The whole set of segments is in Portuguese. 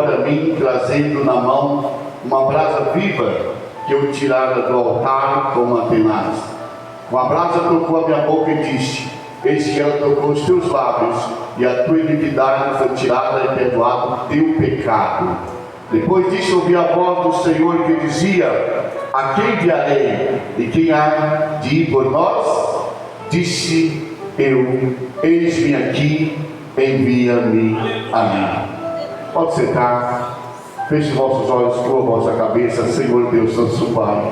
para mim, trazendo na mão uma brasa viva que eu tirara do altar com uma tenaz. Com a brasa tocou a minha boca e disse: eis que ela tocou os teus lábios, e a tua iniquidade foi tirada e perdoado o teu pecado. Depois disso ouvi a voz do Senhor que dizia: a quem enviarei? E quem há de ir por nós? Disse eu: eis-me aqui, envia-me a mim. Pode sentar, feche vossos olhos, com a vossa cabeça. Senhor Deus, Santo Pai,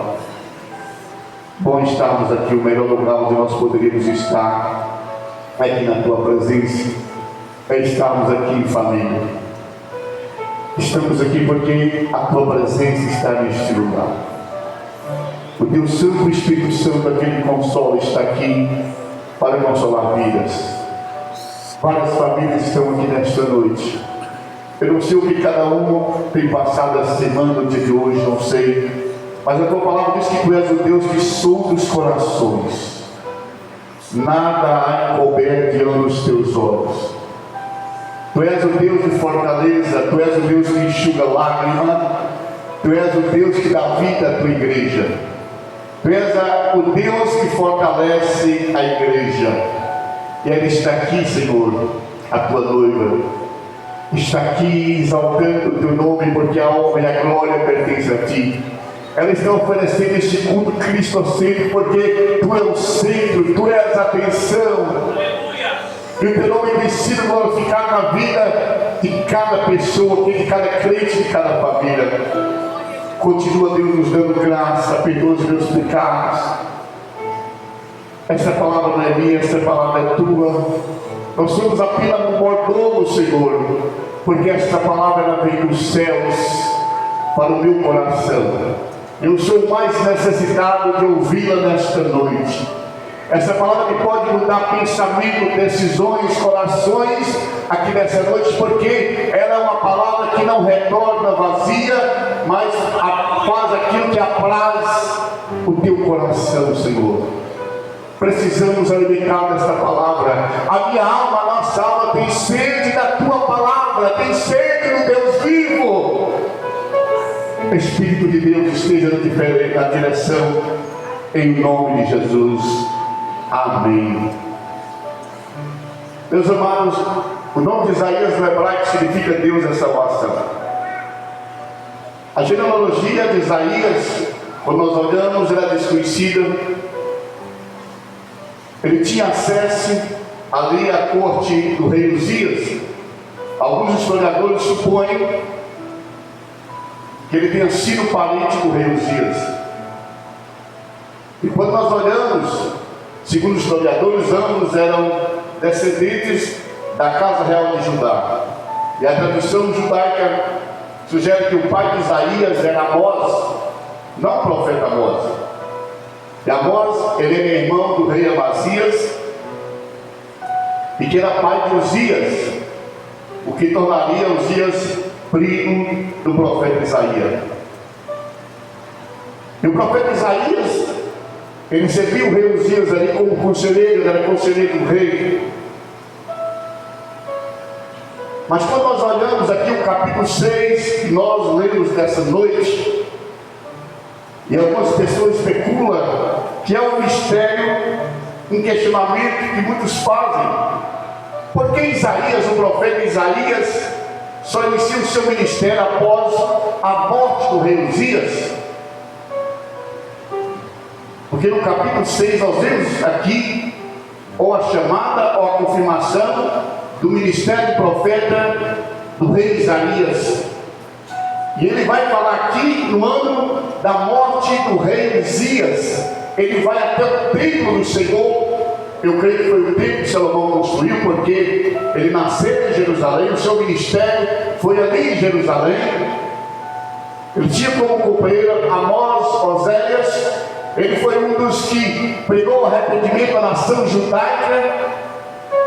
bom estarmos aqui, o melhor lugar onde nós poderíamos estar, aqui na tua presença, é estarmos aqui em família. Estamos aqui porque a tua presença está neste lugar. O Deus Santo, o Espírito Santo, aquele consola, está aqui para consolar vidas. Várias famílias estão aqui nesta noite. Eu não sei o que cada um tem passado essa semana, no dia de hoje, não sei. Mas a tua palavra diz que tu és o Deus que sonda os corações. Nada há encoberto diante dos teus olhos. Tu és o Deus de fortaleza, tu és o Deus que enxuga lágrima, tu és o Deus que dá vida à tua igreja. Tu és o Deus que fortalece a igreja. E ela está aqui, Senhor, a tua noiva. Está aqui exaltando o teu nome, porque a honra e a glória pertencem a ti. Ela está oferecendo este culto cristocêntrico, porque tu és o centro, tu és a atenção. E o teu nome tem sido glorificado na vida de cada pessoa, de cada crente, de cada família. Continua, Deus, nos dando graça, perdoa os meus pecados. Essa palavra não é minha, essa palavra é tua. Nós somos apenas um mordomo, Senhor, porque esta palavra ela vem dos céus para o meu coração. Eu sou mais necessitado de ouvi-la nesta noite. Essa palavra que pode mudar pensamento, decisões, corações aqui nessa noite, porque ela é uma palavra que não retorna vazia, mas faz aquilo que apraz o teu coração, Senhor. Precisamos alimentar desta palavra. A minha alma, a nossa alma tem sede da tua palavra, tem sede do Deus vivo. Espírito de Deus esteja na direção, em nome de Jesus. Amém. Meus amados, o nome de Isaías no hebraico significa Deus é salvação. A genealogia de Isaías, quando nós olhamos, era desconhecida. Ele tinha acesso ali à corte do rei Uzias. Alguns historiadores supõem que ele tenha sido parente do rei Uzias. E quando nós olhamos, segundo os historiadores, ambos eram descendentes da casa real de Judá. E a tradição judaica sugere que o pai de Isaías era Amós, não o profeta Amós. E Amós, ele era irmão do rei Amazias, e que era pai de Uzias, o que tornaria Uzias primo do profeta Isaías. E o profeta Isaías, ele serviu o rei Uzias ali como conselheiro, ele era conselheiro do rei. Mas quando nós olhamos aqui o capítulo 6, que nós lemos dessa noite, e algumas pessoas especulam que é um mistério, um questionamento que muitos fazem. Por que Isaías, o profeta Isaías, só inicia o seu ministério após a morte do rei Uzias? Porque no capítulo 6 nós vemos aqui ou a chamada ou a confirmação do ministério do profeta do rei Isaías. E ele vai falar aqui no ano da morte do rei Uzias. Ele vai até o templo do Senhor. Eu creio que foi o templo que Salomão construiu, porque ele nasceu em Jerusalém, o seu ministério foi ali em Jerusalém. Ele tinha como companheiro Amós, Oséias. Ele foi um dos que pregou o arrependimento à nação judaica,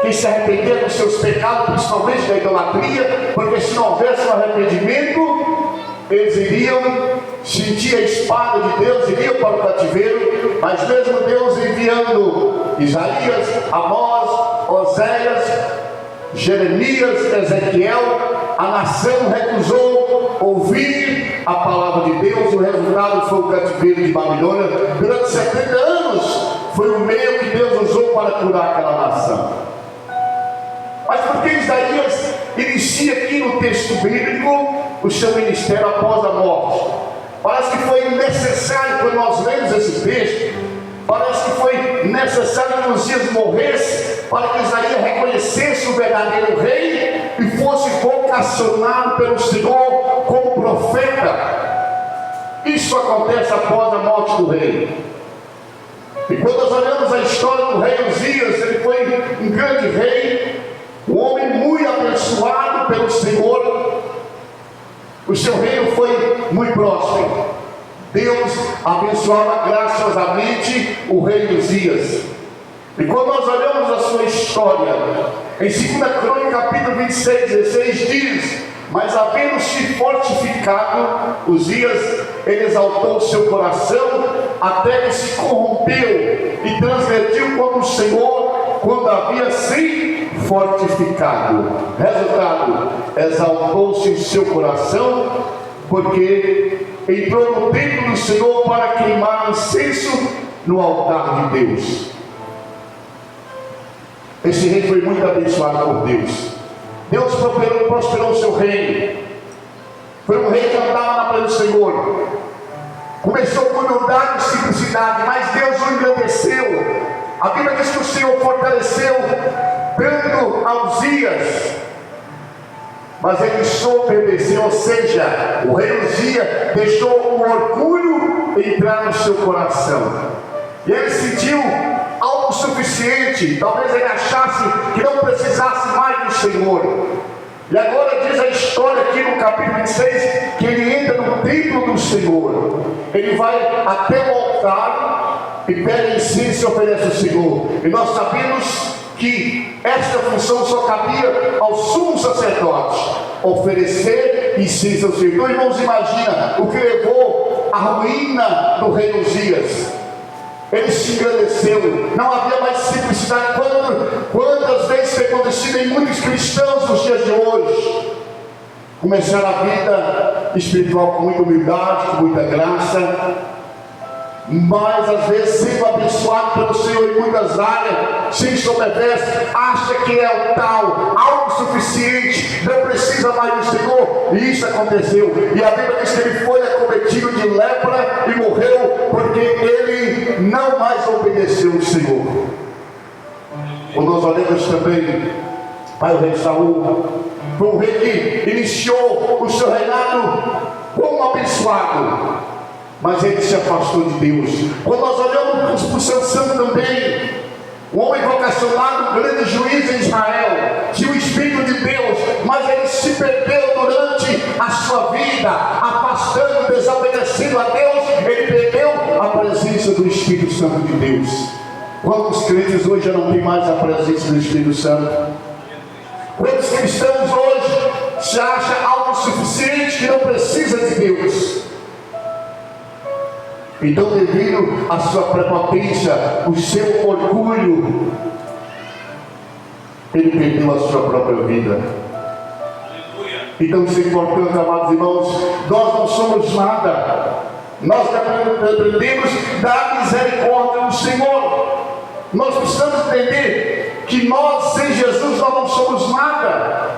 que se arrependia dos seus pecados, principalmente da idolatria, porque se não houvesse um arrependimento, eles iriam sentir a espada de Deus, iriam para o cativeiro. Mas mesmo Deus enviando Isaías, Amós, Oséias, Jeremias, Ezequiel, a nação recusou a palavra de Deus. O resultado foi o cativeiro de Babilônia. Durante 70 anos foi o meio que Deus usou para curar aquela nação. Mas porque Isaías inicia aqui no texto bíblico o seu ministério após a morte? Parece que foi necessário, quando nós lemos esse texto, parece que foi necessário que Uzias morresse para que Isaías reconhecesse o verdadeiro rei e fosse vocacionado pelo Senhor como profeta. Isso acontece após a morte do rei. E quando nós olhamos a história do rei Uzias, ele foi um grande rei, um homem muito abençoado pelo Senhor. O seu reino foi muito próspero. Deus abençoava graciosamente o rei Uzias. E quando nós olhamos a sua história, em 2 Crônicas, capítulo 26, 16, diz: mas havendo-se fortificado, Uzias, ele exaltou o seu coração, até que se corrompeu e transgrediu contra o Senhor, quando havia se fortificado. Resultado: exaltou-se o seu coração, porque entrou no templo do Senhor para queimar incenso no altar de Deus. Esse rei foi muito abençoado por Deus. Deus prosperou o seu reino. Foi um rei que andava na presença do Senhor. Começou com humildade e simplicidade, mas Deus o engrandeceu. A Bíblia diz que o Senhor fortaleceu tanto a Uzias, mas ele desobedeceu, ou seja, o rei Uzias deixou o orgulho entrar no seu coração. E ele sentiu autossuficiente. Talvez ele achasse que não precisasse mais do Senhor. E agora diz a história aqui no capítulo 26 que ele entra no templo do Senhor. Ele vai até o altar e pega incenso e oferece ao Senhor. E nós sabemos que esta função só cabia ao sumo sacerdote, oferecer incenso ao Senhor. Então, irmãos, imagina o que levou à ruína do rei Uzias. Ele se engrandeceu, não havia mais simplicidade. Quantas vezes tem acontecido em muitos cristãos nos dias de hoje? Começaram a vida espiritual com muita humildade, com muita graça, mas às vezes sendo abençoado pelo Senhor em muitas áreas, se ensoberbece, acha que é o tal, autossuficiente, não precisa mais do Senhor. E isso aconteceu. E a Bíblia diz que ele foi acometido de lepra e morreu, porque ele não mais obedeceu o Senhor. Quando nós olhamos também para o rei Saul, foi um rei que iniciou o seu reinado como abençoado, mas ele se afastou de Deus. Quando nós olhamos para o Sansão também, um homem vocacionado, um grande juiz em Israel, tinha o Espírito de Deus, mas ele se perdeu durante a sua vida, afastando, desobedecendo a Deus. Ele perdeu a presença do Espírito Santo de Deus. Quantos crentes hoje já não tem mais a presença do Espírito Santo? Quantos cristãos hoje se acham autossuficientes, que não precisa de Deus? Então, devido à sua prepotência, o seu orgulho, ele perdeu a sua própria vida. Então, isso é importante, amados irmãos. Nós não somos nada. Nós dependemos da misericórdia do Senhor. Nós precisamos entender que nós, sem Jesus, nós não somos nada.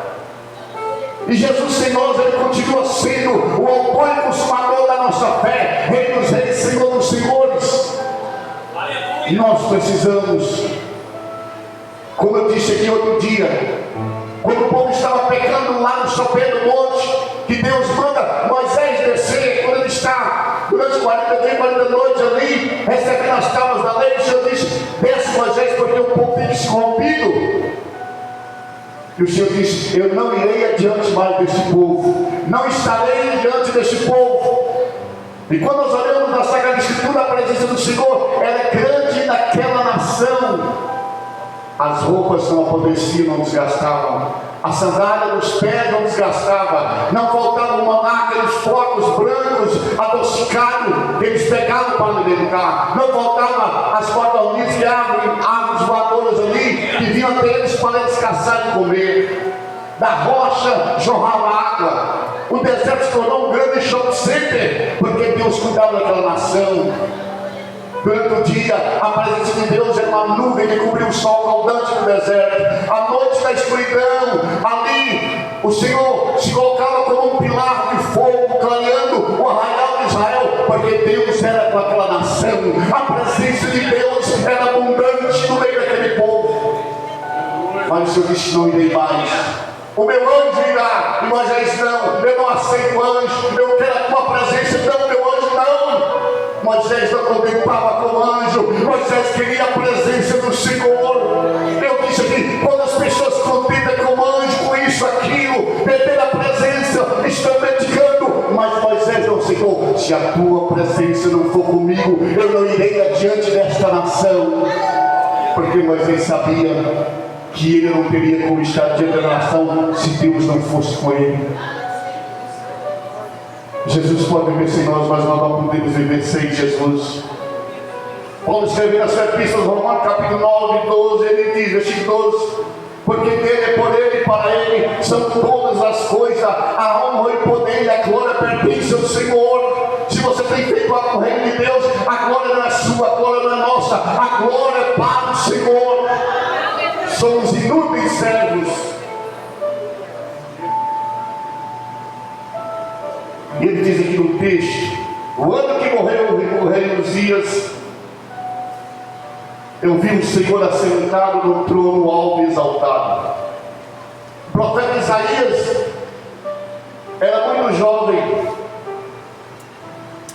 E Jesus sem nós, ele continua sendo o autor e consumador da nossa fé, Rei dos reis, Senhor dos senhores. E nós precisamos, como eu disse aqui outro dia, quando o povo estava pecando lá no sopé do monte, que Deus manda Moisés descer, quando ele está durante 40 dias, 40 noites ali, recebendo as tábuas da lei, o Senhor disse: desce, Moisés, porque o povo tem se corrompido. E o Senhor disse: eu não irei adiante mais deste povo, não estarei diante deste povo. E quando nós olhamos na Sagrada Escritura, a presença do Senhor era grande naquela nação. As roupas não apodreciam, não desgastavam, a sandália dos pés não desgastava, não faltava o maná, aqueles flocos brancos adocicados que eles pegavam para alimentar, não faltava as codornizes de árvores voadoras ali que vinham até eles para eles caçar e comer. Da rocha jorrava água. O deserto se tornou um grande shopping center, porque Deus cuidava daquela nação. Durante o dia, a presença de Deus era uma nuvem que cobriu o sol caudante do deserto. À noite, na escuridão, ali o Senhor se colocava como um pilar de fogo, clareando o arraial de Israel, porque Deus era com aquela nação. A presença de Deus era abundante no meio daquele povo. Mas o Senhor disse: não irei mais. O meu anjo irá. E Moisés: não, eu não aceito anjo, eu quero a tua presença. Não, meu anjo não. Moisés não contemplava como anjo, Moisés queria a presença do Senhor. Eu disse aqui, quando as pessoas contemplam como anjo, com isso, aquilo, perder a presença, estão medicando. Mas Moisés não aceitou: se a tua presença não for comigo, eu não irei adiante desta nação. Porque Moisés sabia que ele não teria como estar diante da nação se Deus não fosse com ele. Jesus pode viver sem nós, mas nós não podemos viver sem Jesus. Paulo escreveu na sua epístola, Romanos capítulo 9, 12, ele diz, versículo 12: porque dele, por ele e para ele são todas as coisas, a honra e o poder e a glória pertencem ao Senhor. Se você tem feito o reino de Deus, a glória não é sua, a glória não é nossa, a glória é para o Senhor. Somos inúteis servos. E ele diz aqui no texto: o ano que morreu o rei Uzias, eu vi o Senhor assentado no trono alto e exaltado. O profeta Isaías era muito jovem,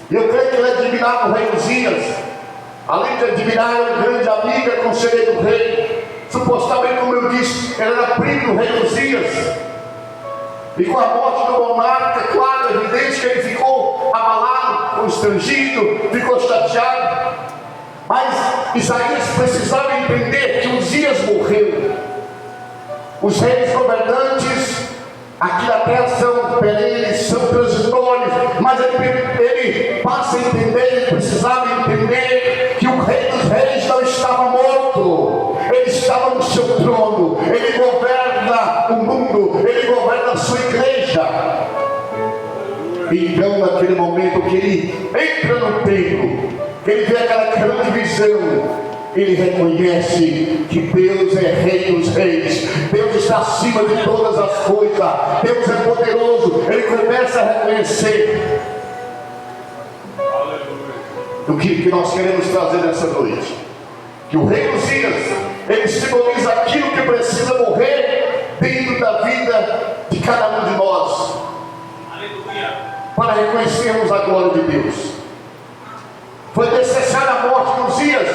e eu creio que ele admirava o rei Uzias. Além de admirar, era um grande amigo, conselheiro do rei. Supostamente, como eu disse, ele era primo do rei Uzias. E com a morte do monarca, claro, evidente que ele ficou abalado, constrangido, ficou chateado. Mas Isaías precisava entender que Uzias morreu. Os reis governantes aqui na terra são perenes, são transitórios, mas ele passa a entender, ele precisava entender que o rei dos reis não estava morto, ele estava no seu trono, ele governa o mundo, ele governa a sua igreja. Então, naquele momento que ele entra no templo, que ele vê aquela grande visão, ele reconhece que Deus é Rei dos Reis, Deus está acima de todas as coisas, Deus é poderoso. Ele começa a reconhecer. O que nós queremos trazer nessa noite, que o rei Uzias, ele simboliza aquilo que precisa morrer dentro da vida de cada um de nós, para reconhecermos a glória de Deus. Foi necessária a morte de Uzias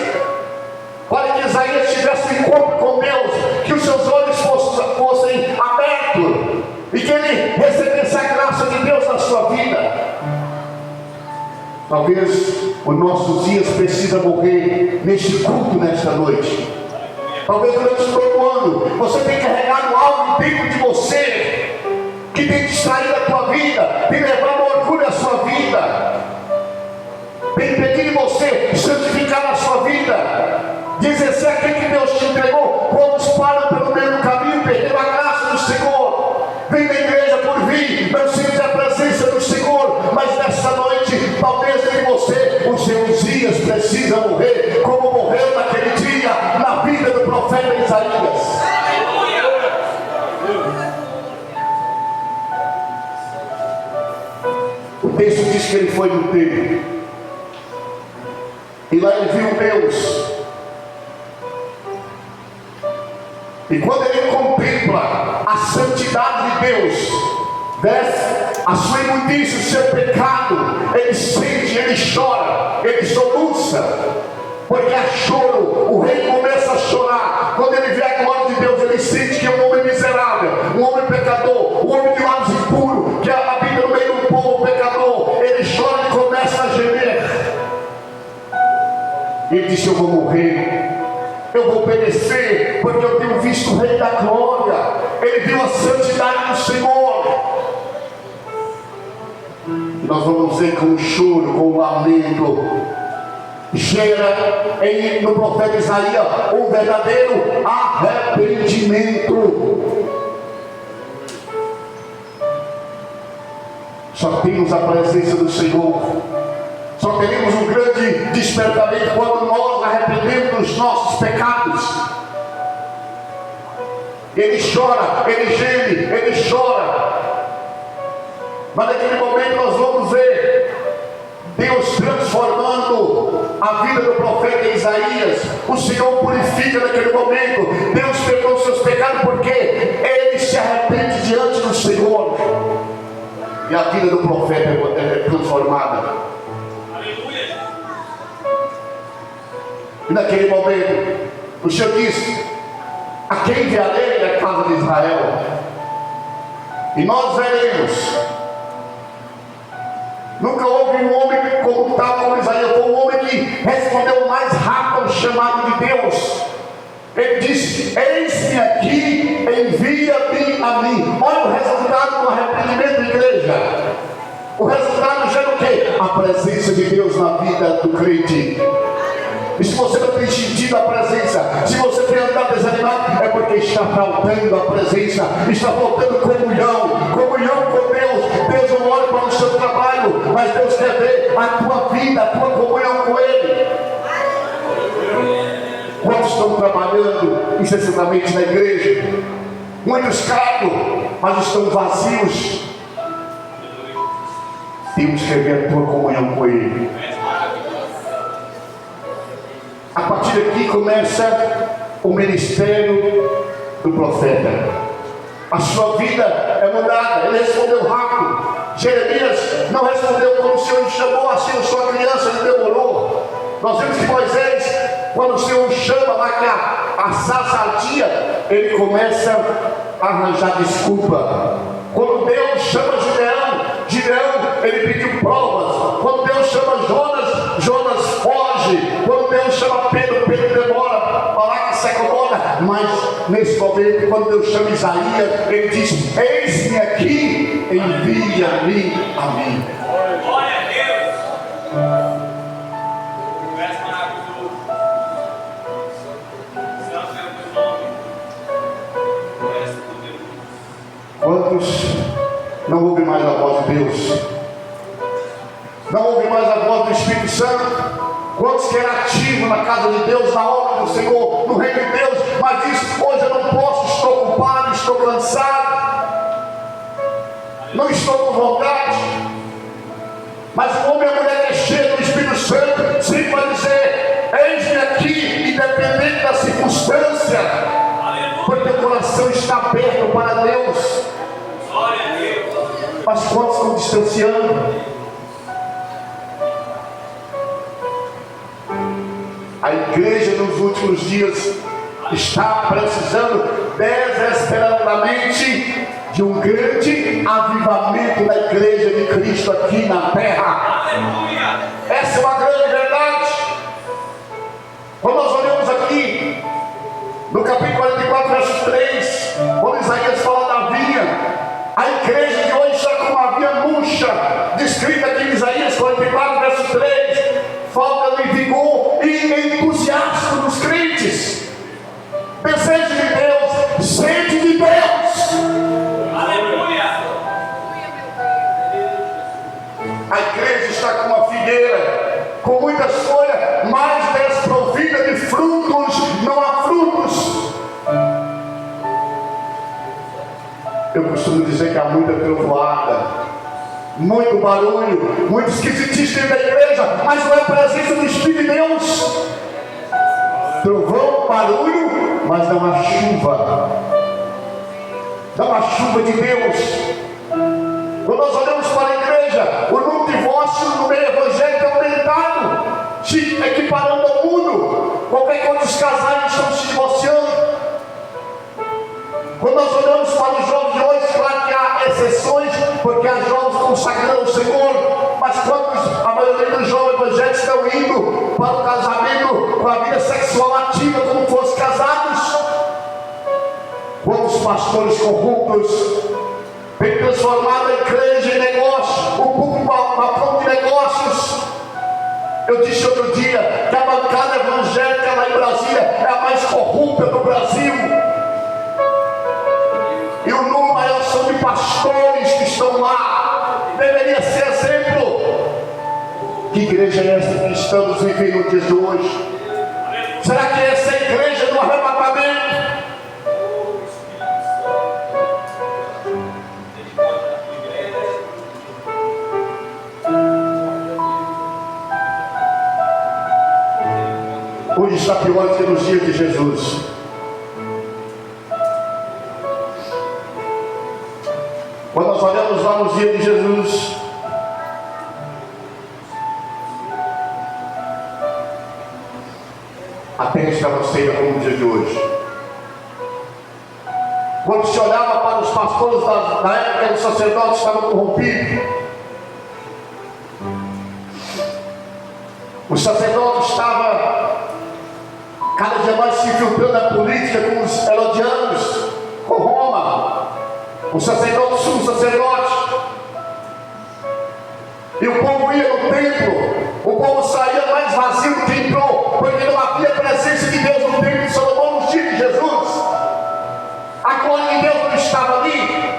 para que Isaías tivesse um encontro com Deus, que os seus olhos fossem abertos e que ele recebesse a graça de Deus na sua vida. Talvez o nosso Uzias precisa morrer neste culto, nesta noite. Talvez durante todo o ano você tenha carregado algo dentro de você que tem distraído a tua vida, tem levado orgulho à sua vida, tem impedido você santificar a sua vida, de exercer aquilo que Deus te entregou. Quantos param pelo meio do caminho, perderam a graça do Senhor, vem da igreja por vir, não sente a presença do Senhor. Mas nessa noite, talvez em você, o seu Uzias precisa morrer, como morreu naquele dia na vida do profeta Isaías. O texto diz que ele foi no templo, e lá ele viu Deus. E quando ele contempla a santidade de Deus, desce a sua imundícia, o seu pecado, ele sente, ele chora, ele soluça, porque é choro. O rei começa a chorar quando ele vê a glória de Deus. Ele sente que é um homem miserável, um homem pecador, um homem de lábios impuros, que habita no meio do povo pecador. Ele chora e começa a gemer. Ele disse: eu vou morrer, eu vou perecer, porque eu tenho visto o Rei da Glória. Ele viu a santidade do Senhor. E nós vamos ver com o choro, com o lamento, gera no profeta Isaías um verdadeiro arrependimento. Só temos a presença do Senhor. Só teremos um grande despertamento quando nós arrependemos dos nossos pecados. Ele chora, ele geme, ele chora. Mas naquele momento nós vamos ver Deus transformando a vida do profeta Isaías. O Senhor purifica naquele momento. Deus perdoa os seus pecados porque ele se arrepende diante do Senhor. E a vida do profeta é transformada. Aleluia. E naquele momento o Senhor disse: a quem enviarei a casa de Israel? E nós veremos. Nunca houve um homem como tal como Isaías. Foi um homem que respondeu mais rápido ao chamado de Deus. Ele disse: eis-me aqui, envia-me a mim. Olha o resultado do arrependimento da igreja. O resultado já é o quê? A presença de Deus na vida do crente. E se você não tem sentido a presença, se você tem andado desanimado, é porque está faltando a presença, está faltando comunhão com Deus. Deus não olha para o seu trabalho, mas Deus quer ver a tua vida, a tua comunhão com Ele. Quantos estão trabalhando incessantemente na igreja? Muitos cargos, mas estão vazios. Temos que ver a tua comunhão com Ele. A partir daqui começa o ministério do profeta. A sua vida é mudada. Ele respondeu rápido. Jeremias não respondeu quando o Senhor o chamou, assim, eu sou a criança, ele demorou. Nós vemos que Moisés, quando o Senhor o chama lá que a sarça ardia, ele começa a arranjar desculpa. Quando Deus chama Gideão, ele pediu provas. Quando Deus chama Jonas foge. Quando Deus chama Pedro demora. Falar que se acomoda. Mas nesse momento, quando Deus chama Isaías, ele diz: eis-me aqui, envia-me a mim. Glória a Deus. Quantos não ouvem mais a voz de Deus? Não ouvem mais a voz do Espírito Santo? Quantos querem ativo na casa de Deus, na obra do Senhor, no reino de Deus, mas diz: hoje eu não posso, estou ocupado, estou cansado, não estou com vontade. Mas o homem e a mulher que é cheio do Espírito Santo sempre vai dizer: eis-me aqui, independente da circunstância, porque o coração está aberto para Deus. Mas quantos estão distanciando? A igreja nos últimos dias está precisando desesperadamente de um grande avivamento da igreja de Cristo aqui na terra. Aleluia. Essa é uma grande verdade. Quando nós olhamos aqui no capítulo 44, verso 3, quando Isaías fala da vinha, a igreja de hoje está com uma vinha murcha, descrita aqui em Isaías 44, verso 3, falta de vigor e entusiasmo dos crentes. Desejo de Deus, sede de Deus. Aleluia. A igreja está com uma figueira com muitas folhas, mas desprovida de frutos, não há frutos. Eu costumo dizer que há muita trovoada, muito barulho, muito esquisitice dentro da igreja, mas não é a presença do Espírito de Deus. Trovão, barulho, mas não há chuva. Não há chuva de Deus. Quando nós olhamos para a igreja, o número de divórcios no meio evangélico é aumentado, se equiparando ao mundo. Qualquer coisa, os casais estão se divorciando. Quando nós olhamos para os jovens de hoje, claro que há exceções, porque há jovens consagrando o Senhor, mas quando a maioria dos jovens evangélicos estão indo para o casamento com a vida sexual ativa, como fossem casados, quantos pastores corruptos têm transformado a igreja em negócio, o público a ponto de negócios. Eu disse outro dia que a bancada evangélica lá em Brasília é a mais corrupta do Brasil. E o número maior são de pastores que estão lá. Deveria Que igreja é essa que estamos vivendo no dia de hoje? Será que essa é a igreja do arrebatamento? Hoje está pior do que nos dias de Jesus. Quando nós olhamos lá nos dias de Jesus, a terra estava cheia como o dia de hoje. Quando se olhava para os pastores da época, os sacerdotes estavam corrompidos. Os sacerdotes estavam cada dia mais se infiltrando na política com os herodianos, com Roma. Os sacerdotes, sumos sacerdotes. E o povo ia no templo, o povo saía mais vazio do que entrou, porque não havia presença de Deus no templo de Salomão nos dias de Jesus. A glória de Deus não estava ali.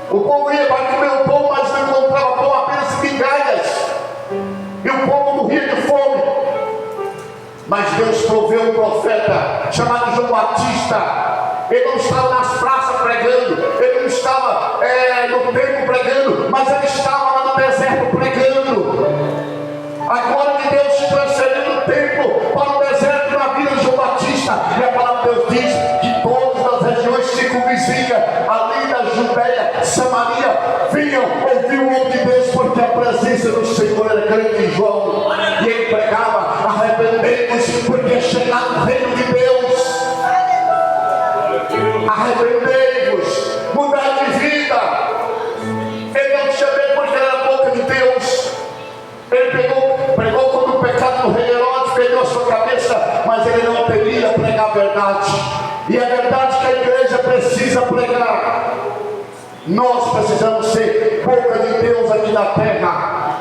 O povo ia para comer o pão, mas não encontrava pão, apenas migalhas. E o povo morria de fome. Mas Deus proveu um profeta chamado João Batista. Ele não estava nas praças pregando, ele não estava no templo pregando, mas ele estava lá no deserto pregando. A glória de Deus se transferiu do templo para o deserto na vida de João Batista. E a palavra de Deus diz que todas as regiões circunvizinhas, ali da Judéia, Samaria, vinham ouvir o homem de Deus, porque a presença do Senhor era grande em João. E ele pregava: arrependei-vos, porque é chegado o reino de Deus. Arrependei-vos, mudai de vida. Ele não tinha medo porque era a boca de Deus. Ele pregou quando o pecado do rei Herodes perdeu a sua cabeça, mas ele não teria pregar a verdade. E a verdade que a igreja precisa pregar. Nós precisamos ser boca de Deus aqui na terra.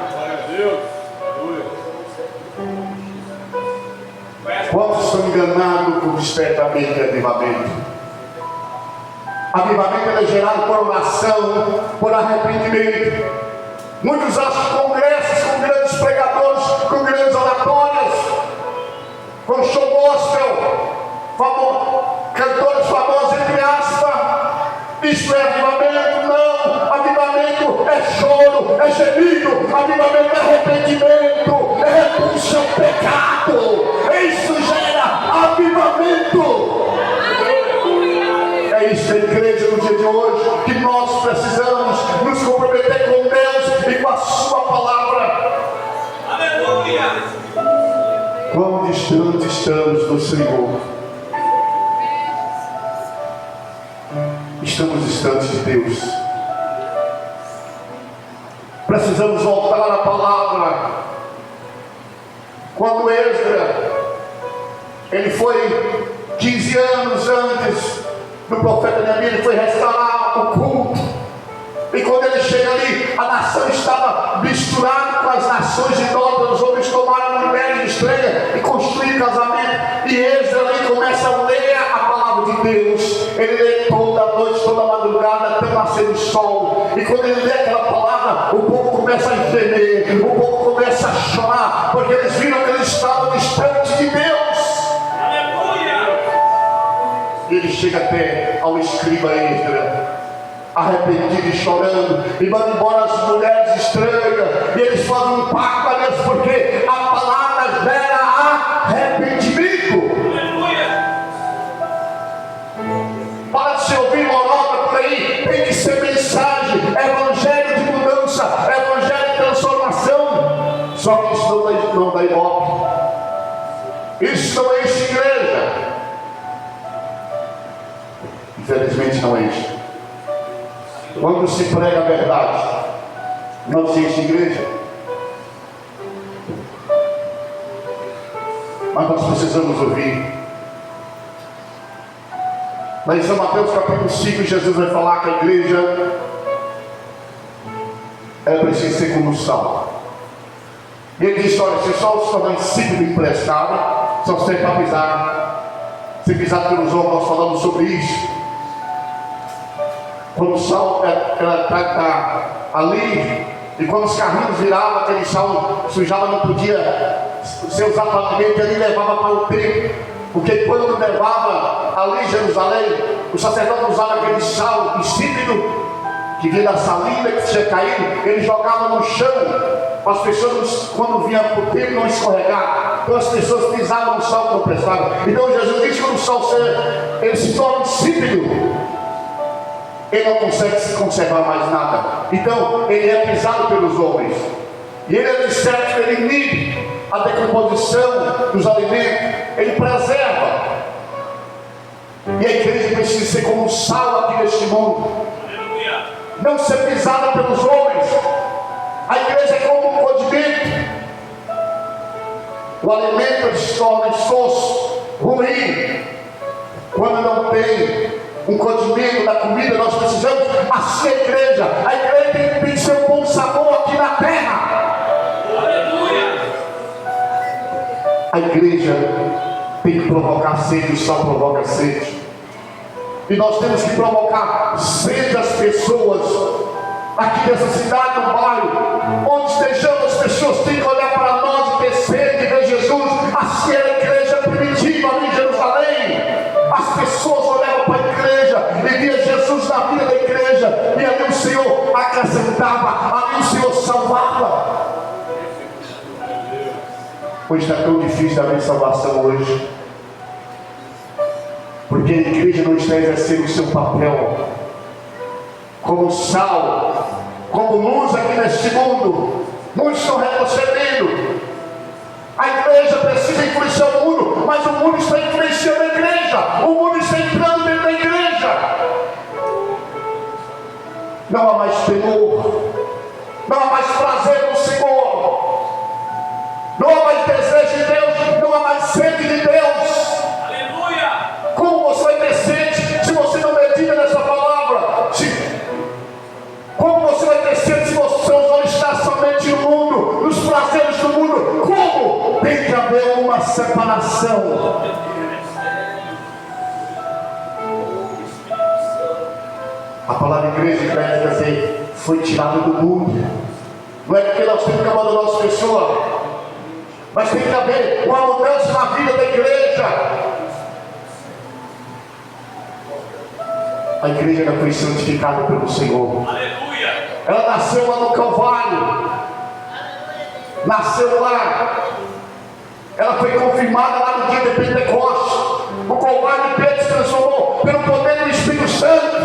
Quantos estão enganados com despertamento e avivamento? Avivamento é gerado por oração, por arrependimento. Muitos acham congressos com grandes pregadores, com grandes oratórias, com show gospel, cantores famosos, entre aspas. Isso é avivamento? Não. Avivamento é choro, é gemido. Avivamento é arrependimento, é repulsa ao pecado. Isso gera avivamento. É isso, a igreja no dia de hoje, que nós precisamos nos comprometer com Deus e com a sua palavra. Aleluia! Quão distante estamos do Senhor. Estamos distantes de Deus. Precisamos voltar à palavra. Quando Esdras, ele foi 15 anos antes do profeta Neemias, ele foi restaurar o culto. E quando ele chega ali, a nação estava misturada com as nações idólatras. Os homens tomaram mulheres de estrela e construíram casamento. E Esdras ali começa a ler a palavra de Deus. Ele lê toda noite, toda madrugada, até nascer o sol. E quando ele lê aquela palavra, o povo começa a entender, o povo começa a chorar, porque eles viram que eles estavam distantes de Deus. Ele chega até ao escriba Esdras, arrependido e chorando, e manda embora as mulheres estranhas, e eles fazem um pacto a Deus, porque a palavra gera arrependimento. Para de se ouvir morota por aí, tem que ser mensagem, evangelho de mudança, evangelho de transformação. Só que isso não dá ibope. Isso não é isso, igreja. Infelizmente não é isso. Quando se prega a verdade, não se enche igreja. Mas nós precisamos ouvir. Mas em São Mateus capítulo 5, Jesus vai falar que a igreja é preciso ser como o sal. E ele diz: olha, se o sal se tornar insípido e emprestado, só serve para pisar. Se pisar pelos ovos, nós falamos sobre isso. Quando o sal está ali, E quando os carrinhos viravam, aquele chão sujava, não podia ser usado para alimento, ele levava para o templo. Porque quando levava ali em Jerusalém, o sacerdote usava aquele sal insípido, que vinha da salina, que tinha caído, ele jogava no chão, para as pessoas, quando vinham para o templo, não escorregar. Então as pessoas pisavam no sal que não prestava. Então Jesus disse que quando o sal ele se torna insípido, ele não consegue se conservar mais nada. Então ele é pisado pelos homens. E ele é disseto, ele inibe a decomposição dos alimentos, ele preserva. E a igreja precisa ser como um sal aqui neste mundo, não ser pisada pelos homens. A igreja é como um condimento. O alimento se torna insosso, ruim, quando não tem um condimento da comida. Nós precisamos, assim, a igreja tem que ser um bom sabor aqui na terra. Aleluia. A igreja tem que provocar sede, o sal provoca sede. E nós temos que provocar sede às pessoas aqui nessa cidade, no bairro, onde estejamos, as pessoas têm que olhar para nós e ter sede de ver Jesus. Assim era a igreja primitiva ali em Jerusalém. As pessoas olhavam para a igreja e via Jesus na vida da igreja, e ali o Senhor acrescentava, ali o Senhor salvava. Hoje está tão difícil haver salvação hoje, porque a igreja não está exercendo o seu papel como sal, como luz aqui neste mundo. Muitos estão retrocedendo. A igreja precisa influenciar o mundo, mas o mundo está influenciando a igreja. O mundo está entrando dentro da igreja. Não há mais temor, não há mais prazer no Senhor, não há mais desejo de Deus, não há mais sede de Deus. Aleluia! Como você vai ter sede se você não medita nessa palavra? Como você vai ter sede se você não está somente no mundo, nos prazeres do mundo? Como? Tem que haver uma separação. A palavra igreja quer dizer foi tirada do mundo. Não é porque nós temos que abandonar as pessoas, mas tem que haver uma mudança na vida da igreja. A igreja já foi santificada pelo Senhor. Aleluia. Ela nasceu lá no Calvário. Nasceu lá. Ela foi confirmada lá no dia de Pentecostes. O Calvário de Pedro se transformou pelo poder do Espírito Santo.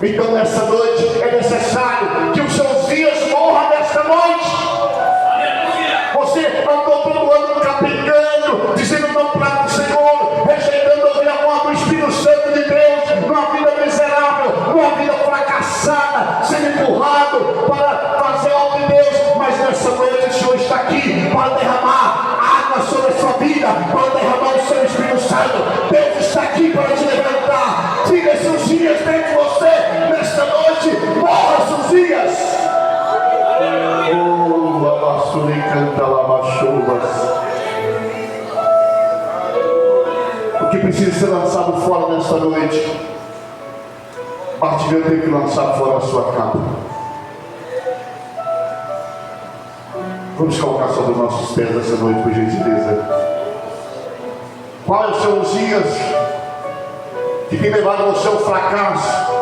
Então nessa noite é necessário que os seus dias morram nesta noite. Aleluia. Você andou todo ano capengando, dizendo não para o Senhor, rejeitando ouvir a voz do Espírito Santo de Deus, numa vida miserável, numa vida fracassada, sendo empurrado para fazer algo de Deus. Mas nessa noite o Senhor está aqui para derramar água sobre a sua vida, para derramar o seu Espírito Santo. Deus está aqui para te levantar. Tira esses dias dentro de você. Nesta noite, morra seus dias. Oh, lavassuri canta lavachuvas. O que precisa ser lançado fora nesta noite, Bartimeu tem que lançar fora a sua capa. Vamos colocar sobre os nossos pés essa noite, por gentileza. Quais são os dias que tem levado você ao fracasso,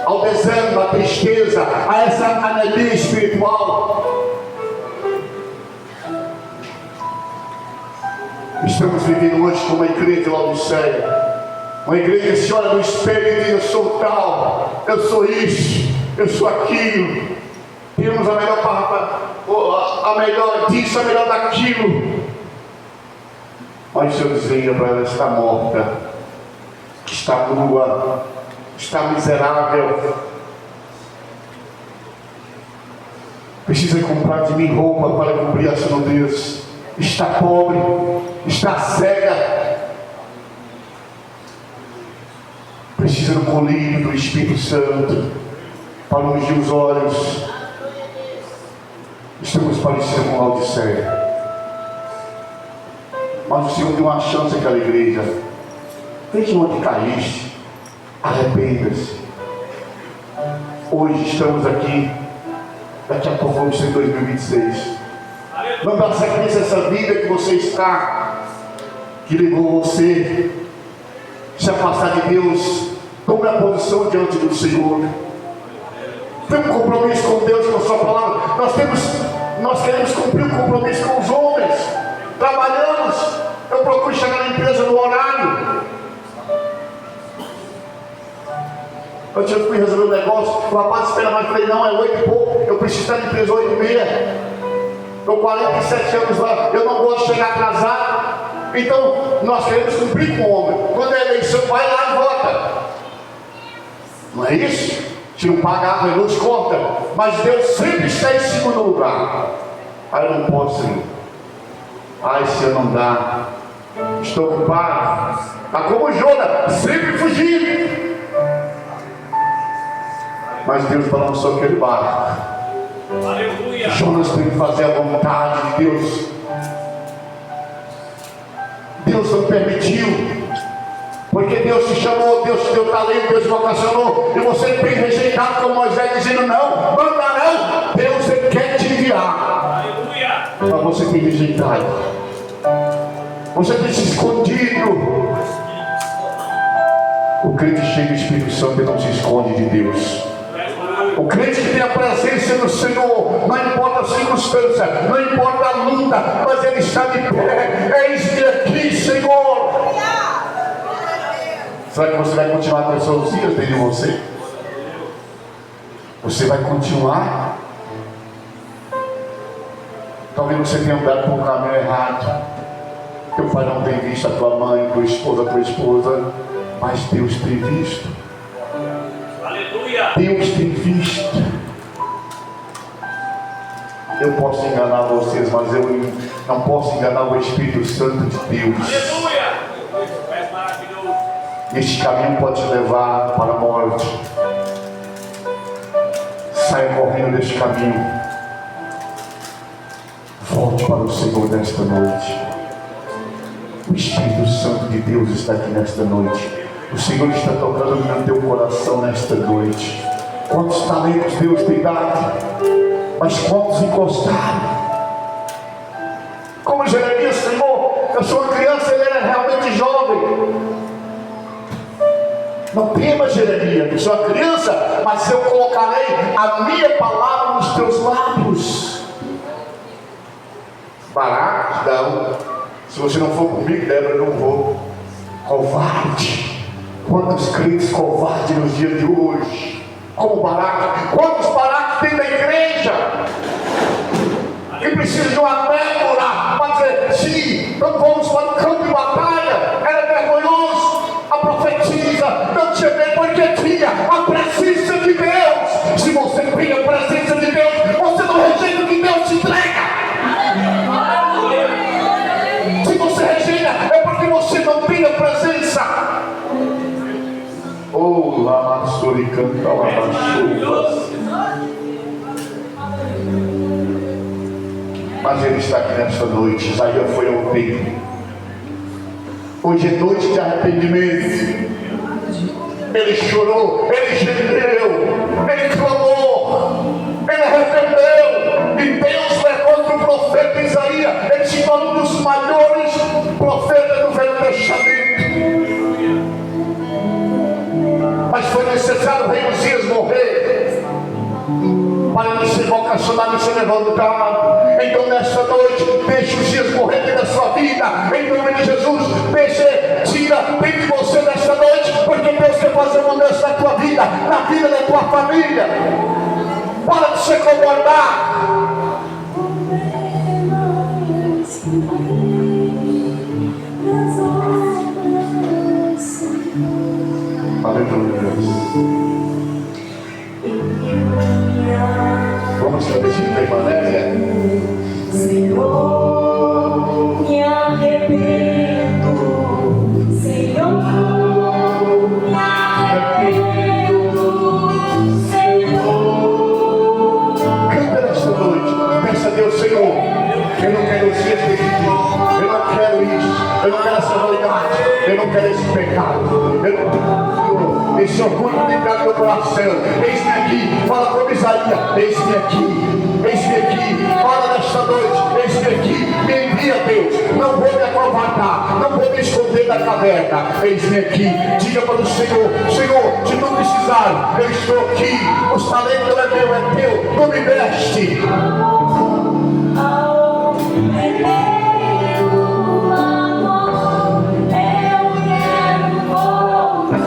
ao desânimo, à tristeza, a essa anemia espiritual? Estamos vivendo hoje como uma igreja de Laodiceia, uma igreja que se olha no espelho e diz: eu sou tal, eu sou isso, eu sou aquilo, temos a melhor disso, a melhor daquilo. Mas o Senhor dizia para ela: está morta, está nua, está miserável, precisa comprar de mim roupa para cumprir a sua nudez, está pobre, está cega, precisa do colírio do Espírito Santo para ungir os olhos. Estamos parecendo com Laodiceia, mas o Senhor deu uma chance àquela igreja. Veja onde caíste, arrependa-se. Hoje estamos aqui Daqui a pouco vamos ter 2026. Não dá sequência essa vida que você está, que levou você se afastar de Deus. Tome a posição diante do Senhor. Tem um compromisso com Deus, com a sua palavra. Nós queremos cumprir o compromisso com os homens. Trabalhamos. Eu procuro chegar na empresa no horário. Eu fui resolver um negócio, o rapaz espera mais, eu falei, não, é 8 e pouco, eu preciso estar na empresa 8h30. Estou 47 anos lá, eu não gosto de chegar atrasado. Então, nós queremos cumprir com o homem. Quando é eleição, vai lá e vota. Não é isso? Se não paga água e luz, corta. Mas Deus sempre está em segundo lugar. Aí eu não posso ir. Ai, se eu não dá, estou ocupado. Está como Jonas, sempre fugindo. Mas Deus balançou aquele barco. Aleluia. Jonas tem que fazer a vontade de Deus. Deus não permitiu. Porque Deus te chamou, Deus te deu talento, Deus te vocacionou. E você tem rejeitado como Moisés, dizendo não, manda não. Deus quer te enviar. Aleluia. Mas você tem rejeitado. Você tem se escondido. O crente cheio do Espírito Santo não se esconde de Deus. O crente que tem a presença do Senhor, não importa a circunstância, não importa a luta, mas ele está de pé. Eis-me aqui, Senhor. Será que você vai continuar com os seus dias dentro de você? Você vai continuar? Talvez você tenha andado por um caminho errado. Teu pai não tem visto a tua mãe, tua esposa, mas Deus tem visto. Aleluia! Deus tem visto. Eu posso enganar vocês, mas eu não posso enganar o Espírito Santo de Deus. Aleluia! Este caminho pode te levar para a morte. Saia correndo deste caminho. Volte para o Senhor nesta noite. O Espírito Santo de Deus está aqui nesta noite. O Senhor está tocando no teu coração nesta noite. Quantos talentos Deus tem dado, mas quantos encostaram? Como Jeremias, Senhor, eu sou uma criança, ele era realmente jovem. Não temas, Jeremias, eu sou uma criança, mas eu colocarei a minha palavra nos teus lábios. Barato, não. Se você não for comigo, Débora, eu não vou. Covarde. Quantos crentes covardes nos dias de hoje? Como Baraque. Quantos Baraques tem na igreja? Que precisa de uma Débora para dizer, sim, então vamos para o campo de batalha. Era vergonhoso. A profetisa não tinha medo porque tinha a presença de Deus. Se você tem a presença de Deus, você não rejeita o que Deus te entrega. Se você rejeita, é porque você não tem a presença. Oh, lá e canta lá. Mas Ele está aqui nesta noite. Isaías foi ao templo. Hoje é noite de arrependimento. Ele chorou, ele gemeu, ele clamou, ele arrependeu. E Deus levanta o profeta Isaías. Ele se torna um dos maiores profetas do Velho Testamento. Mas foi necessário o rei Uzias morrer para ele ser vocacionado e ser levantado. Então nesta noite, deixe os dias morrer dentro da sua vida. Em nome de Jesus, tira dentro de você nesta noite, porque Deus quer fazer uma mudança na tua vida, na vida da tua família. Para de se acomodar. Aleluia. Vamos repetir, permanece. Senhor, me arrependo. Senhor, me arrependo. Senhor. Canta nesta noite. Peça a Deus, Senhor. Eu não quero os dias perdidos. Eu não quero isso. Eu não quero essa vaidade. Eu não quero esse pecado. Esse orgulho dentro do meu coração. Eis-me aqui. Fala como Isaías. Eis-me aqui. dentro da caverna, eis-me aqui. Diga para o Senhor: Senhor, se tu precisar, eu estou aqui. O talento é meu, é teu, não me veste. Ao primeiro amor, eu quero voltar.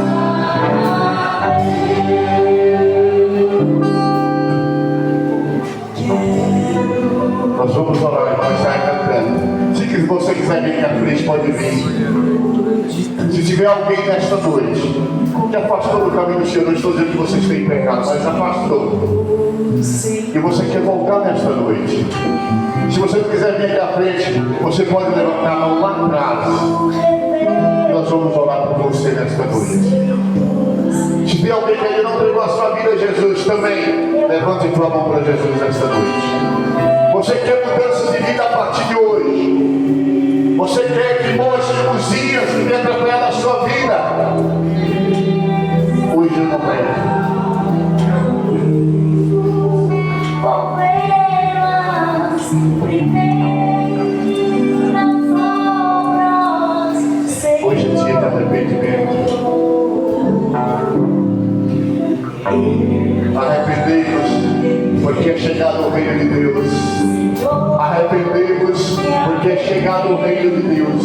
Nós vamos orar e nós sair cantando. Se você quiser vir aqui à frente, pode vir. Se tiver alguém nesta noite que afastou do caminho do Senhor, não estou dizendo que vocês têm pecado, mas afastou, e você quer voltar nesta noite, se você não quiser vir aqui à frente, você pode levantar a mão lá atrás e nós vamos orar por você nesta noite. Se tem alguém que ainda não entregou a sua vida a Jesus também, levante a tua mão para Jesus nesta noite. Você quer mudança de vida a partir de hoje? Você quer que mostre cozinhas que tem atrapalhado a sua vida? Hoje é o momento. Hoje é dia de arrependimento. Arrependei-vos, porque é chegado o reino de Deus. Arrependei-vos, porque é chegado o reino de Deus.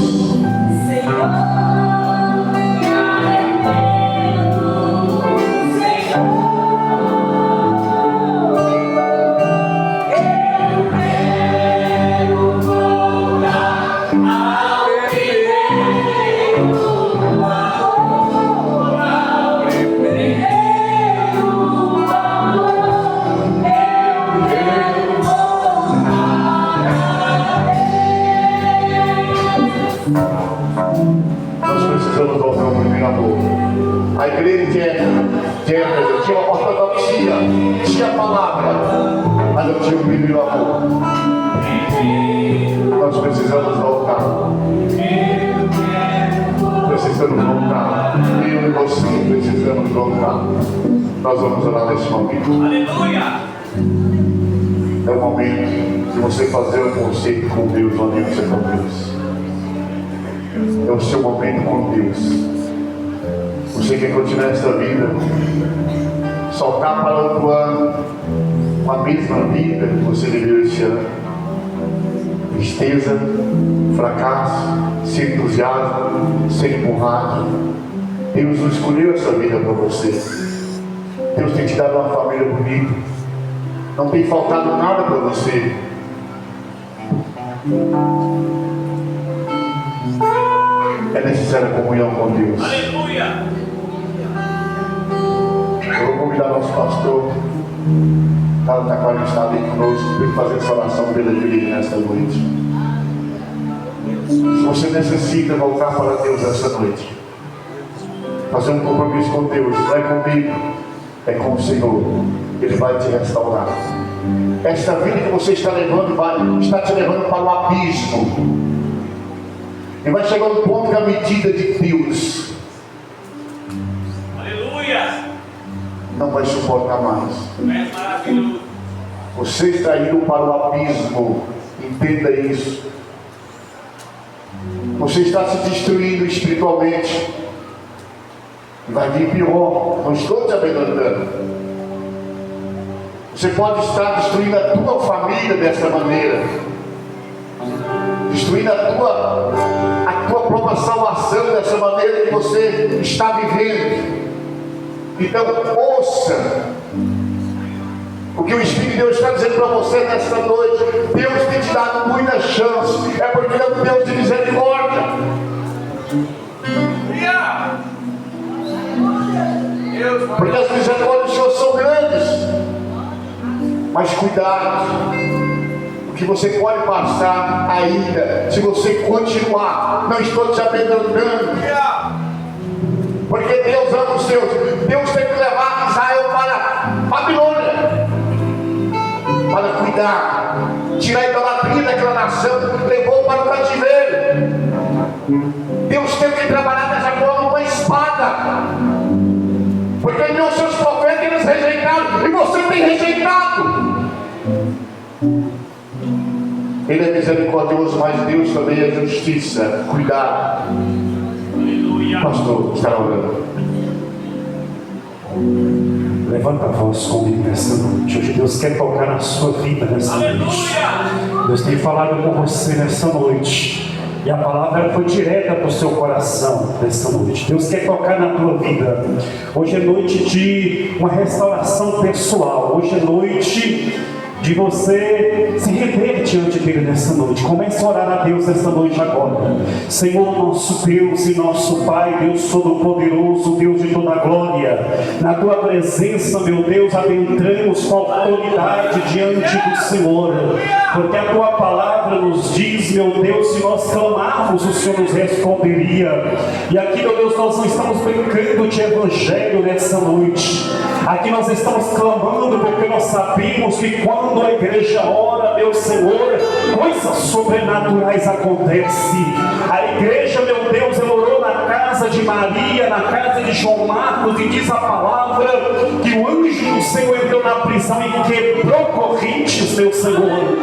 A igreja de Éfeso tinha uma ortodoxia, tinha a palavra, mas não tinha o primeiro amor. Nós precisamos voltar. Precisamos voltar. Eu e você precisamos voltar. Nós vamos orar nesse momento. Aleluia! É o momento de você fazer um conceito com Deus, uma aliança com Deus. É o seu momento com Deus. Você quer continuar essa vida, soltar para outro ano com a mesma vida que você viveu esse ano? Tristeza, fracasso, sem entusiasmo, sem empurrado. Deus não escolheu essa vida para você. Deus tem te dado uma família bonita. Não tem faltado nada para você. É necessária a comunhão com Deus. Aleluia! Eu vou convidar nosso pastor, Carlos Taquari, está ali conosco, para fazer essa oração pela igreja nesta noite. Se você necessita voltar para Deus essa noite, fazer um compromisso com Deus, não é comigo, é com o Senhor. Ele vai te restaurar. Esta vida que você está levando, está te levando para o abismo. E vai chegar um ponto que a medida de Deus não vai suportar mais. É maravilhoso. Você está indo para o abismo. Entenda isso. Você está se destruindo espiritualmente. Vai vir pior. Não estou te abandonando. Você pode estar destruindo a tua família dessa maneira, destruindo a tua própria salvação dessa maneira que você está vivendo. Então ouça o que o Espírito de Deus está dizendo para você nesta noite. Deus tem te dado muita chance. É porque é um Deus de misericórdia. Porque as misericórdias do Senhor são grandes. Mas cuidado, o que você pode passar ainda, se você continuar. Não estou te abandonando, porque Deus ama os seus. Deus tem que levar Israel para Babilônia, para cuidar, tirar a idolatria daquela nação, levou para o cativeiro. Deus teve que trabalhar dessa forma com a espada, porque Ele deu os seus profetas e eles rejeitaram, e você tem rejeitado. Ele é misericordioso, mas Deus também é justiça. Cuidado. O pastor estará orando. Levanta a voz comigo nessa noite. Hoje Deus quer tocar na sua vida nessa noite. Deus tem falado com você nessa noite. E a palavra foi direta para o seu coração nessa noite. Deus quer tocar na tua vida. Hoje é noite de uma restauração pessoal. Hoje é noite de você se render diante dele nessa noite. Comece a orar a Deus nessa noite agora. Senhor, nosso Deus e nosso Pai, Deus Todo-Poderoso, Deus de toda a glória, na tua presença, meu Deus, adentramos com autoridade diante do Senhor, porque a tua palavra nos diz, meu Deus, se nós clamarmos, o Senhor nos responderia. E aqui, meu Deus, nós não estamos brincando de evangelho nessa noite. Aqui nós estamos clamando porque nós sabemos que quando a igreja ora, meu Senhor, coisas sobrenaturais acontecem. A igreja, meu Deus, ela orou na casa de Maria, na casa de João Marcos, e diz a palavra que o anjo do Senhor entrou na prisão e quebrou correntes, meu Senhor.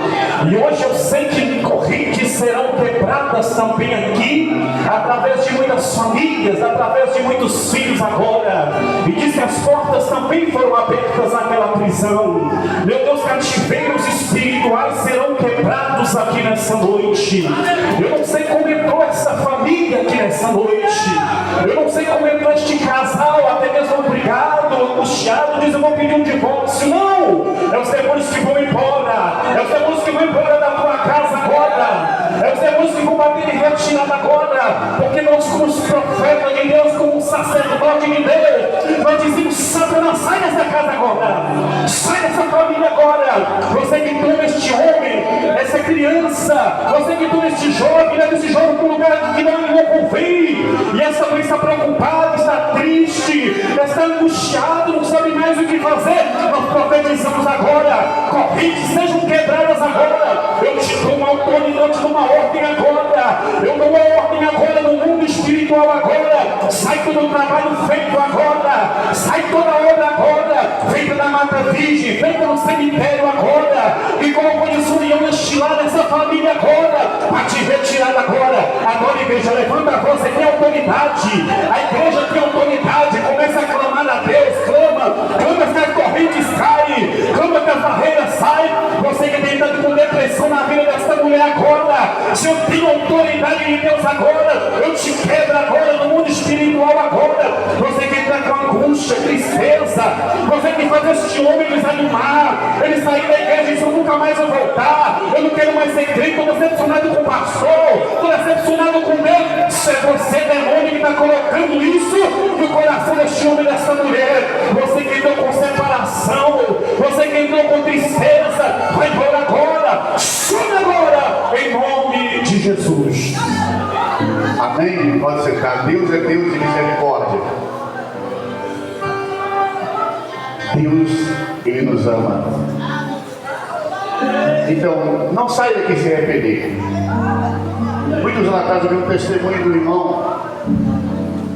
E hoje eu sei que correntes serão quebradas também aqui, através de muitas famílias, através de muitos filhos agora. E diz que as portas também foram abertas naquela prisão. Meu Deus, cativeiros espirituais serão quebrados aqui nessa noite. Eu não sei como entrou essa família aqui nessa noite. Eu não sei como entrou este casal, até mesmo obrigado, angustiado, diz: eu vou pedir um divórcio. Não! É os demônios que vão embora. É os demônios que vão embora da tua casa agora. É os demônios que vão bater em retirada agora. Porque nós, como os profetas de Deus, como os sacerdotes de Deus, nós dizemos: Satanás, sai dessa casa agora. Sai dessa família agora. Você que toma este homem, essa criança, você que toma este jovem, leva esse jovem para um lugar que não convém. E essa mãe está preocupada, está triste, está angustiada, não sabe mais o que fazer. Nós profetizamos agora: correntes sejam quebradas agora. Eu te dou uma autoridade, eu te dou uma ordem agora. Eu dou uma ordem agora no mundo espiritual agora. Sai todo o trabalho feito agora. Sai toda a obra agora. Feita na Mata Virgem, feita no cemitério agora. E como condição de estilar essa família agora. Para te retirar agora. Agora, igreja, levanta a voz, você tem autoridade. A igreja tem autoridade. Começa a clamar a Deus. Clama que as correntes caem. Clama que as barreiras saem. Você que tem estado com depressão na vida dessa mulher agora. Se eu tenho autoridade de Deus agora, eu te quebro agora no mundo espiritual agora. Você que está com angústia, tristeza, você que faz este homem desanimar, ele sair da igreja e diz: eu nunca mais vou voltar, eu não quero mais ser crente, estou decepcionado com o pastor, estou decepcionado com Deus. Se é você, demônio, que está colocando isso no coração deste homem, dessa mulher. Você que entrou com separação, você que entrou com tristeza, vai embora agora, some agora, em nome de Jesus. Amém? Pode sentar. Deus é Deus de misericórdia. Deus, Ele nos ama. Então, não saia daqui sem arrepender. Muitos lá na casa viram um testemunho do irmão.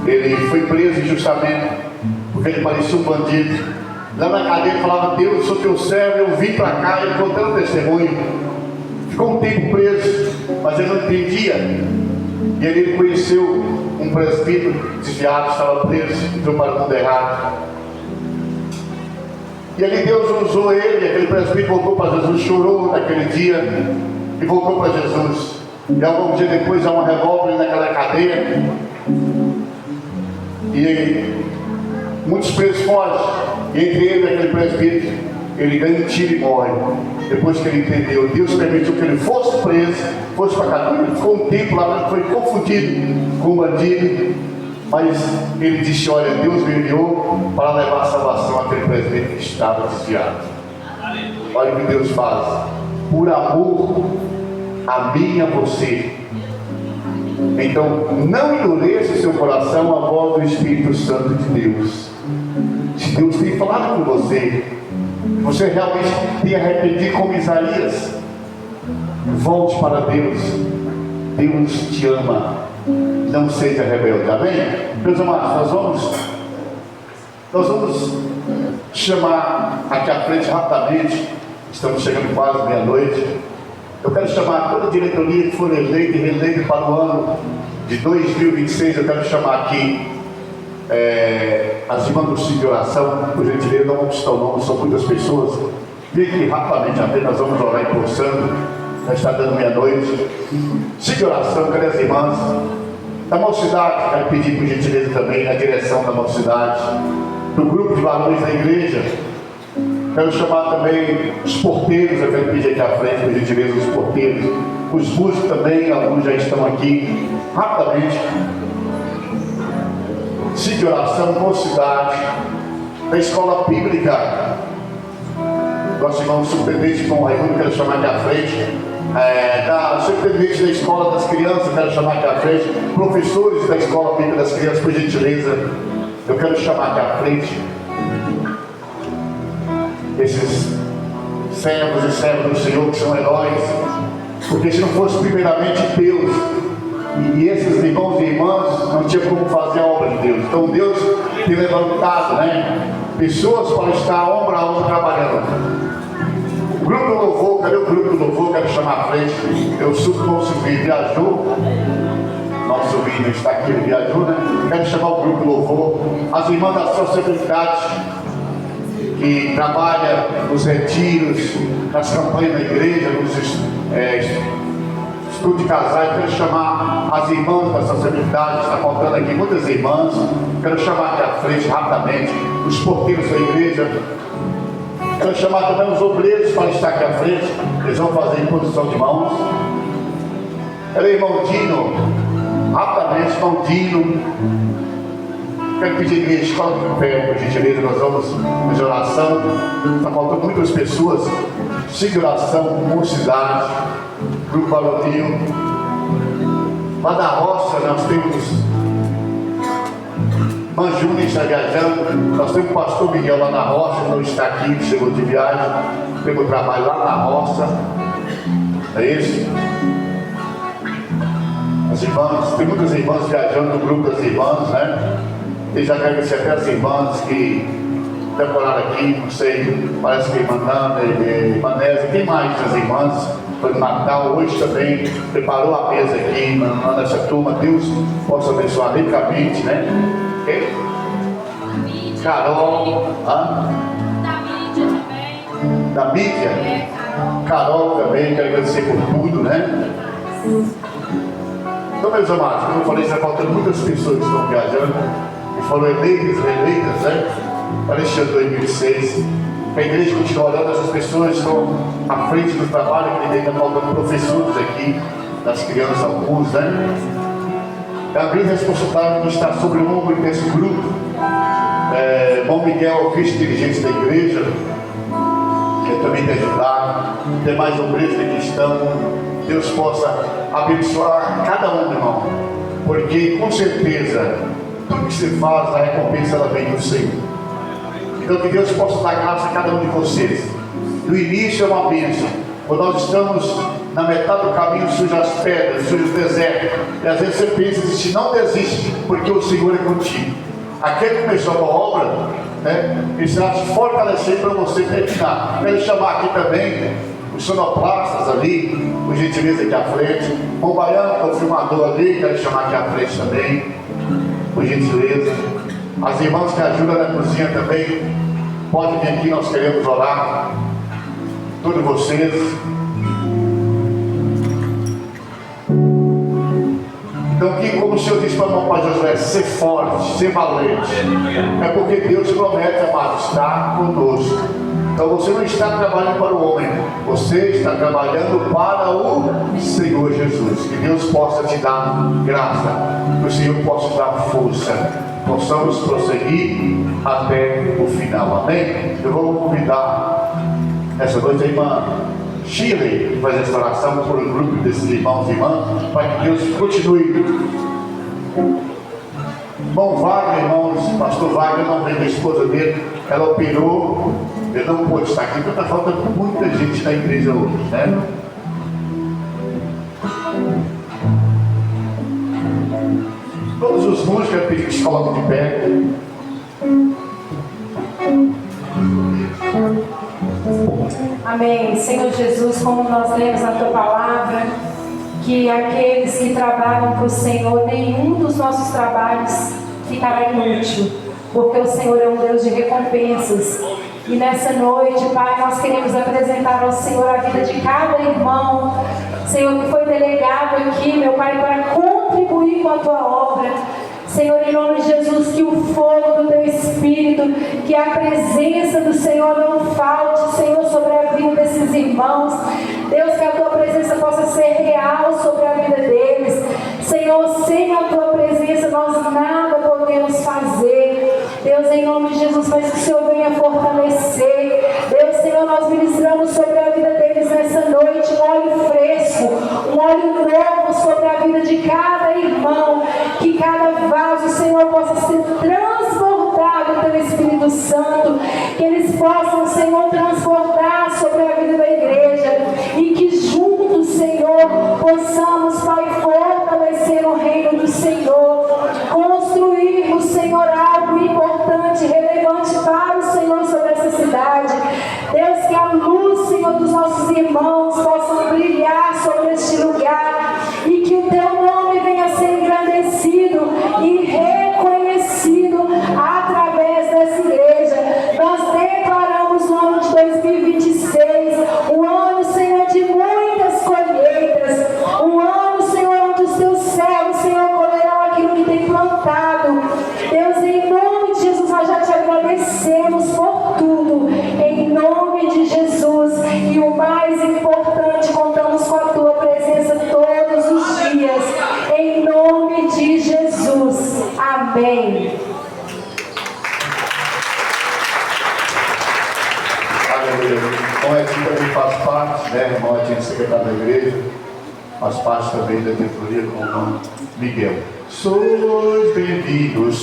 Ele foi preso injustamente porque ele parecia um bandido. Lá na cadeia ele falava: Deus, sou teu servo, eu vim para cá. Ele contando o testemunho. Ficou um tempo preso, mas ele não entendia. E ali ele conheceu um presbítero desviado, estava preso, entrou para o mundo errado. E ali Deus usou ele, aquele presbítero voltou para Jesus, chorou naquele dia e voltou para Jesus. E algum dia depois há uma revólver naquela cadeia. E muitos presos fogem. E entre ele e aquele presbítero, ele ganha um tiro e morre. Depois que ele entendeu, Deus permitiu que ele fosse preso, fosse para a cadeia. Ele ficou um tempo lá, foi confundido com um bandido. Mas ele disse: olha, Deus me enviou para levar a salvação àquele presbítero que estava desviado. Olha o que Deus faz. Por amor a mim e a você. Então, não endureça o seu coração à voz do Espírito Santo de Deus. Se Deus tem falado com você, você realmente tem arrependido como Isaías, volte para Deus. Deus te ama. Não seja rebelde. Amém? Meus amados, nós vamos chamar aqui à frente rapidamente. Estamos chegando quase meia-noite. Eu quero chamar toda a diretoria que for eleita e reeleita para o ano de 2026, eu quero chamar aqui as irmãs do Ciclo de Oração, por gentileza, não vamos citar o nome, são muitas pessoas. Vem aqui rapidamente, apenas vamos orar impulsando, já está dando meia-noite. Ciclo de Oração, cadê as irmãs? Da mocidade, quero pedir por gentileza também a direção da mocidade, do grupo de valores da igreja. Quero chamar também os porteiros, eu quero pedir aqui à frente, por gentileza, os porteiros. Os músicos também, alguns já estão aqui, rapidamente. Ciclo de Oração, mocidade, da escola bíblica. Nosso irmão superintendente com o Raimundo, quero chamar aqui à frente. Da superintendente da escola das crianças, quero chamar aqui à frente. Professores da escola bíblica das crianças, por gentileza, eu quero chamar aqui à frente. Esses servos e servas do Senhor que são heróis, porque se não fosse primeiramente Deus e esses irmãos e irmãs, não tinha como fazer a obra de Deus. Então Deus tem levantado, pessoas para estar ombro a ombro trabalhando. O grupo do louvor, cadê o grupo do louvor? Quero chamar à frente. Eu subo com o Silvinho, viajou. Nosso Silvinho está aqui, ele viajou, Quero chamar o grupo do louvor. As irmãs da sociedade que trabalha nos retiros, nas campanhas da igreja, nos estudos de casais. Quero chamar as irmãs da sociedade, está faltando aqui muitas irmãs. Quero chamar aqui à frente rapidamente os porteiros da igreja. Quero chamar também os obreiros para estar aqui à frente. Eles vão fazer imposição de mãos. Cadê irmão Dino? Rapidamente, irmão Dino. Quero pedir a igreja, coloque de pé, por gentileza, nós vamos fazer oração. Está faltando muitas pessoas. Ciclo de Oração, mocidade, grupo varonil. Lá da roça nós temos Manjuni está viajando. Nós temos o pastor Miguel lá na roça, não está aqui, chegou de viagem. Temos trabalho lá na roça. É isso? As irmãs, tem muitas irmãs viajando no grupo das irmãs, E já agradecer até as irmãs que decoraram aqui, não sei, parece que Mandana, Manese, tem mais das irmãs, foi no Natal, hoje também preparou a mesa aqui, nessa turma. Deus possa abençoar ricamente, Okay? Carol, Da mídia também. Da mídia? Carol também, quero agradecer por tudo, Então, meus amados, como eu falei, está faltando muitas pessoas que estão viajando. E foram eleitas, para este ano 2006. A igreja continua olhando, essas pessoas estão à frente do trabalho, que ainda faltam professores aqui, das crianças, alguns, É a grande responsabilidade que está sobre o ombro desse grupo. Bom Miguel, vice-dirigente da igreja, que também tem ajudado, tem mais obreiros que aqui estão. Deus possa abençoar cada um, irmão, porque com certeza tudo que se faz, a recompensa ela vem do Senhor. Então que Deus possa dar graça a cada um de vocês. No início é uma bênção. Quando nós estamos na metade do caminho, surgem as pedras, surge o deserto. E às vezes você pensa assim, não desiste, porque o Senhor é contigo. Aquele que começou a obra, ele será te fortalecer para você terminar. Quero chamar aqui também os sonoplastas ali, por gentileza aqui à frente. O Baiano, que é o filmador ali, quero chamar aqui à frente também, por gentileza. As irmãs que ajudam na cozinha também, podem vir aqui, nós queremos orar. Todos vocês. Então, que, como o Senhor disse para o irmão Pai Josué, ser forte, ser valente. É porque Deus promete, amado, estar conosco. Então você não está trabalhando para o homem, você está trabalhando para o Senhor Jesus. Que Deus possa te dar graça, que o Senhor possa te dar força, possamos prosseguir até o final. Amém? Eu vou convidar essa noite a irmã Shirley que faz essa oração por um grupo desses irmãos e irmãs, para que Deus continue. Irmão Wagner, irmãos, pastor Wagner não veio, a esposa dele, ela operou, ele não pôde estar aqui, então está faltando muita gente na igreja hoje, Todos os músicos, eu pedi que se coloquem de pé. Amém. Senhor Jesus, como nós lemos a Tua Palavra, que aqueles que trabalham para o Senhor, nenhum dos nossos trabalhos ficará inútil, porque o Senhor é um Deus de recompensas. E nessa noite, Pai, nós queremos apresentar ao Senhor a vida de cada irmão, Senhor, que foi delegado aqui, meu Pai, para contribuir com a Tua obra. Senhor, em nome de Jesus, que o fogo do Teu Espírito, que a presença do Senhor não falte, Senhor, sobre a vida desses irmãos. Deus, que a Tua presença possa ser real sobre a vida deles. Senhor, sem a Tua presença nós nada podemos fazer. Deus, em nome de Jesus, mas que o Senhor venha fortalecer. Deus, Senhor, nós ministramos sobre a vida deles nessa noite um óleo fresco, um óleo novo sobre a vida de cada irmão, que cada vaso, Senhor, possa ser transbordado pelo Espírito Santo, que eles possam, Senhor, transportar sobre a vida da igreja, e que juntos, Senhor, possamos, Pai, fortalecer o reino do Senhor, construirmos, Senhor, algo importante, relevante para o Senhor sobre essa cidade. Deus, que a luz, Senhor, dos nossos irmãos possa brilhar sobre este lugar, e que o Teu nome venha a ser engrandecido e reconhecido através dessa igreja. Nós declaramos o ano de 2026, o ano, Senhor, de muitas colheitas, o ano, Senhor, onde os Teus céus, Senhor, colherão aquilo que tem plantado. Deus, em nome de Jesus, nós já Te agradecemos por tudo, em nome de Jesus. E o mais importante, contamos com a Tua presença todos os dias, em nome de Jesus. Amém. Aleluia. Bom, aqui também faz parte, né, irmão, a gente secretário da igreja, faz parte também da diretoria com o irmão Miguel. Sois bem-vindos,